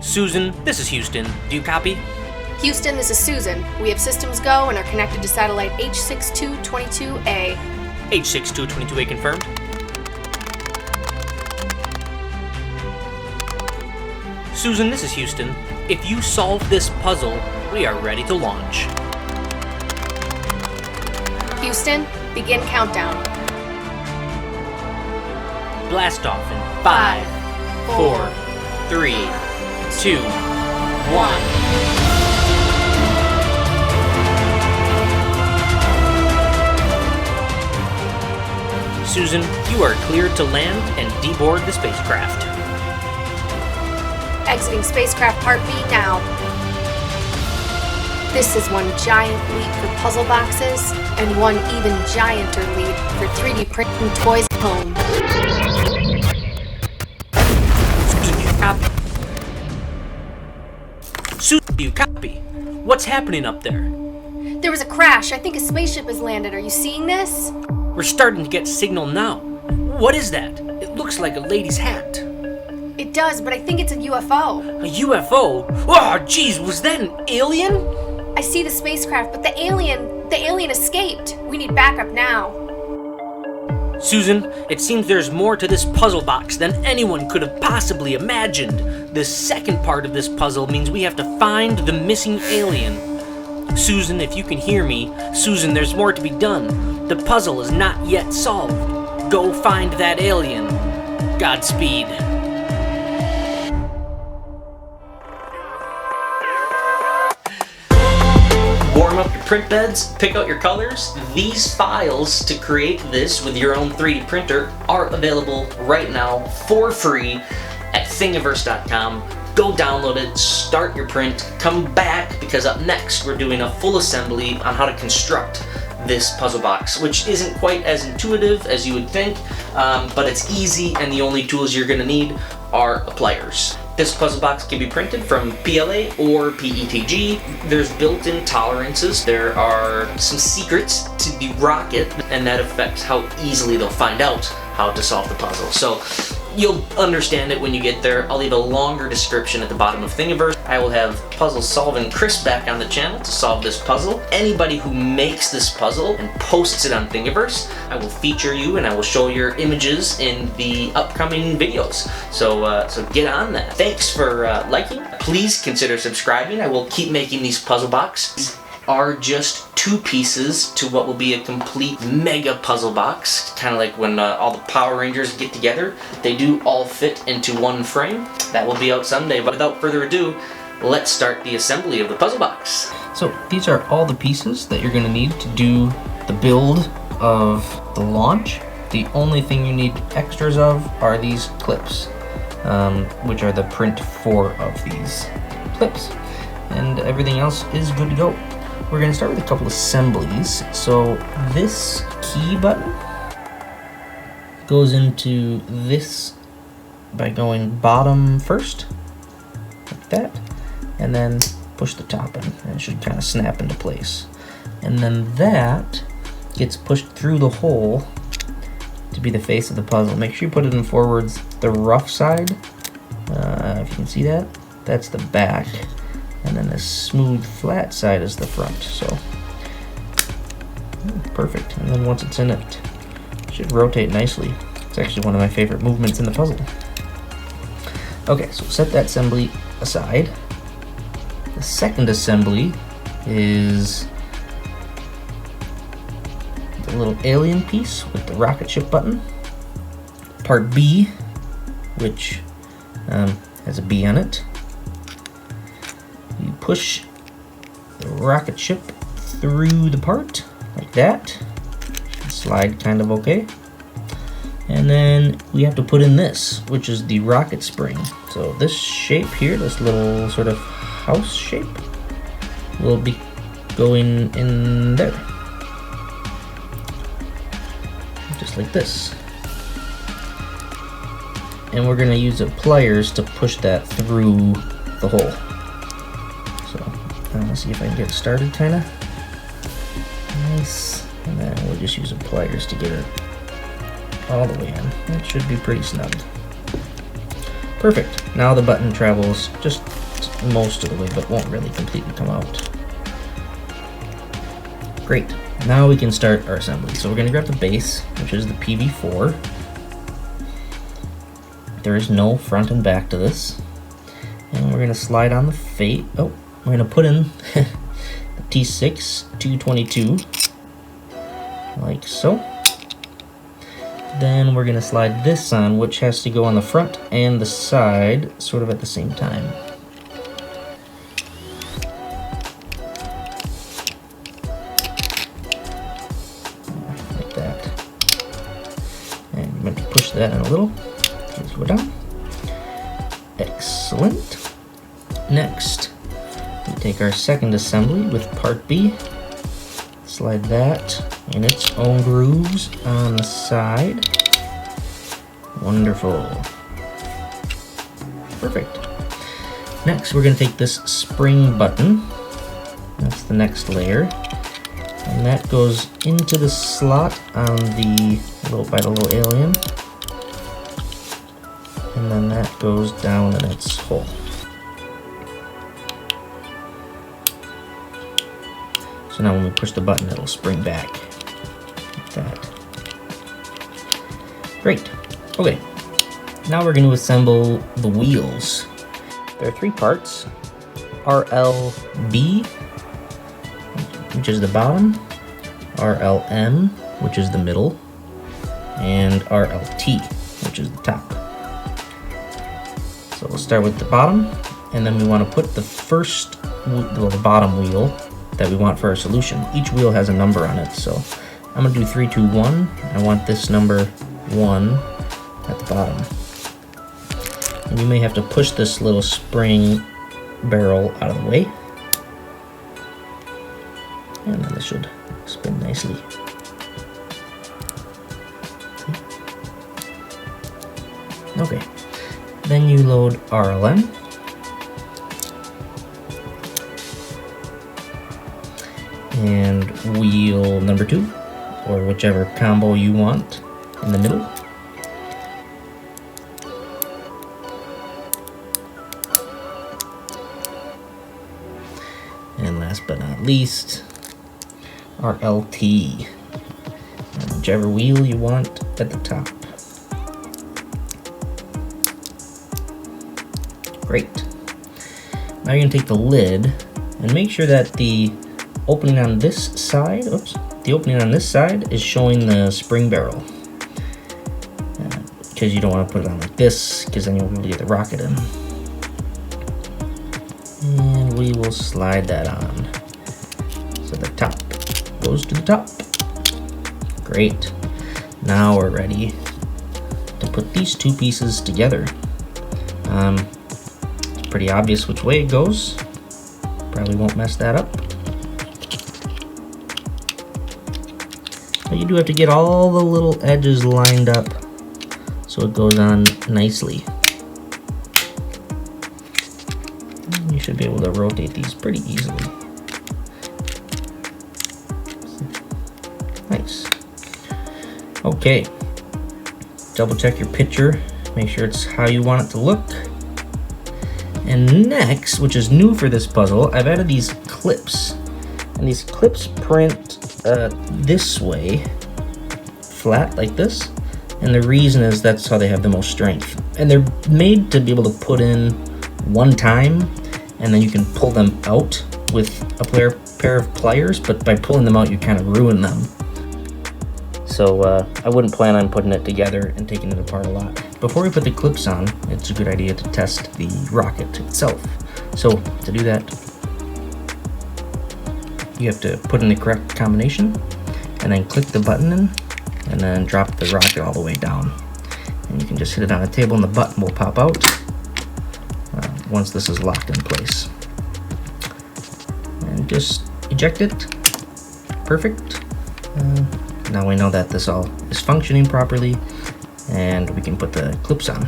Susan, this is Houston. Do you copy? Houston, this is Susan. We have systems go and are connected to satellite H6222A. H6222A confirmed. Susan, this is Houston. If you solve this puzzle, we are ready to launch. Houston, begin countdown. Blast off in 5, 4, 3, 2, 1. Susan, you are cleared to land and deboard the spacecraft. Exiting spacecraft Part B now. This is one giant leap for puzzle boxes and one even gianter leap for 3D printing toys at home. Susan, do you copy? What's happening up there? There was a crash. I think a spaceship has landed. Are you seeing this? We're starting to get signal now. What is that? It looks like a lady's hat. It does, but I think it's a UFO. A UFO? Oh, jeez, was that an alien? I see the spacecraft, but the alien escaped. We need backup now. Susan, it seems there's more to this puzzle box than anyone could have possibly imagined. The second part of this puzzle means we have to find the missing alien. Susan, if you can hear me, Susan, there's more to be done. The puzzle is not yet solved. Go find that alien. Godspeed. Warm up your print beds, pick out your colors. These files to create this with your own 3D printer are available right now for free at Thingiverse.com. Go download it, start your print, come back, because up next we're doing a full assembly on how to construct this puzzle box, which isn't quite as intuitive as you would think, but it's easy, and the only tools you're going to need are pliers. This puzzle box can be printed from PLA or PETG. There's built-in tolerances. There are some secrets to the rocket, and that affects how easily they'll find out how to solve the puzzle. So you'll understand it when you get there. I'll leave a longer description at the bottom of Thingiverse. I will have Puzzle Solving Chris back on the channel to solve this puzzle. Anybody who makes this puzzle and posts it on Thingiverse, I will feature you and I will show your images in the upcoming videos. So get on that. Thanks for liking. Please consider subscribing. I will keep making these puzzle boxes. Are just two pieces to what will be a complete mega puzzle box, kind of like when all the Power Rangers get together. They do all fit into one frame. That will be out someday, but without further ado, let's start the assembly of the puzzle box. So these are all the pieces that you're going to need to do the build of the launch. The only thing you need extras of are these clips, which are the print 4 of these clips, and everything else is good to go. We're going to start with a couple assemblies. So this key button goes into this by going bottom first, like that, and then push the top in, and it should kind of snap into place. And then that gets pushed through the hole to be the face of the puzzle. Make sure you put it in forwards. The rough side, if you can see that, that's the back. And then the smooth flat side is the front, so perfect. And then once it's in it should rotate nicely. It's actually one of my favorite movements in the puzzle. Okay, so set that assembly aside. The second assembly is the little alien piece with the rocket ship button. Part B, which has a B on it. You push the rocket ship through the part like that. Should slide kind of okay. And then we have to put in this, which is the rocket spring. So this shape here, this little sort of house shape, will be going in there. Just like this. And we're going to use the pliers to push that through the hole. So let's see if I can get it started, kind of. Nice. And then we'll just use the pliers to get it all the way in. It should be pretty snug. Perfect. Now the button travels just most of the way, but won't really completely come out. Great. Now we can start our assembly. So we're going to grab the base, which is the PV4. There is no front and back to this. And we're going to slide on the fate. Oh, we're going to put in the T6 222, like so. Then we're going to slide this on, which has to go on the front and the side, sort of at the same time. Like that. And you might push that in a little. Just go down. Excellent. Next, we take our second assembly with part B. Slide that in its own grooves on the side. Wonderful. Perfect. Next, we're going to take this spring button. That's the next layer. And that goes into the slot on the little alien. And then that goes down in its hole. So now when we push the button, it'll spring back like that. Great. Okay. Now we're going to assemble the wheels. There are 3 parts. RLB, which is the bottom, RLM, which is the middle, and RLT, which is the top. So we'll start with the bottom, and then we want to put the the bottom wheel that we want for our solution. Each wheel has a number on it, so I'm going to do 3, 2, 1. I want this number 1 at the bottom. And you may have to push this little spring barrel out of the way. And then this should spin nicely. Okay. Then you load RLM. And wheel number 2, or whichever combo you want, in the middle. And last but not least, RLT, and whichever wheel you want at the top. Great. Now you're going to take the lid and make sure that the opening on this side, is showing the spring barrel. Because you don't want to put it on like this, because then you won't be able to get the rocket in. And we will slide that on. So the top goes to the top. Great. Now we're ready to put these 2 pieces together. It's pretty obvious which way it goes. Probably won't mess that up. But you do have to get all the little edges lined up so it goes on nicely. And you should be able to rotate these pretty easily. Nice. Okay. Double check your picture. Make sure it's how you want it to look. And next, which is new for this puzzle, I've added these clips. And these clips print this way, flat like this, and the reason is that's how they have the most strength. And they're made to be able to put in one time, and then you can pull them out with a pair of pliers, but by pulling them out you kind of ruin them. So I wouldn't plan on putting it together and taking it apart a lot. Before we put the clips on, it's a good idea to test the rocket itself. So to do that, you have to put in the correct combination and then click the button in and then drop the rocket all the way down. And you can just hit it on a table and the button will pop out once this is locked in place. And just eject it. Perfect. Now we know that this all is functioning properly and we can put the clips on.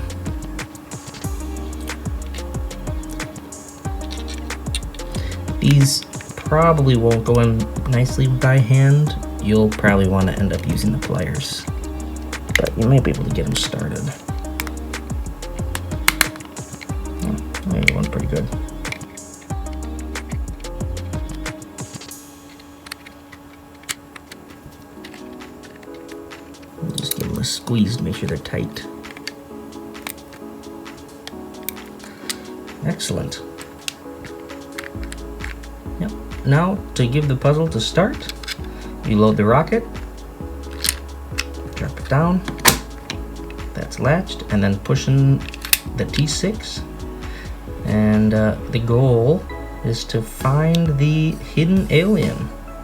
These probably won't go in nicely by hand. You'll probably want to end up using the pliers, but you may be able to get them started. squeezed, make sure they're tight. Excellent. Yep. Now, to give the puzzle to start, you load the rocket, drop it down, that's latched, and then pushing the T6. And the goal is to find the hidden alien.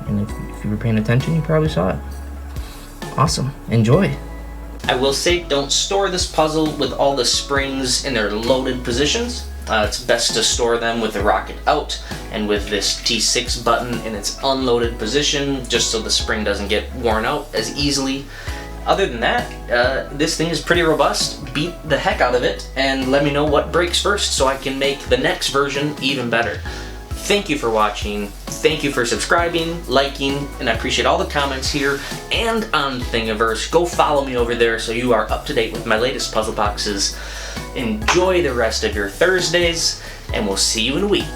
And if you were paying attention, you probably saw it. Awesome. Enjoy. I will say, don't store this puzzle with all the springs in their loaded positions. It's best to store them with the rocket out and with this T6 button in its unloaded position, just so the spring doesn't get worn out as easily. Other than that, this thing is pretty robust. Beat the heck out of it and let me know what breaks first so I can make the next version even better. Thank you for watching, thank you for subscribing, liking, and I appreciate all the comments here and on Thingiverse. Go follow me over there so you are up to date with my latest puzzle boxes. Enjoy the rest of your Thursdays, and we'll see you in a week.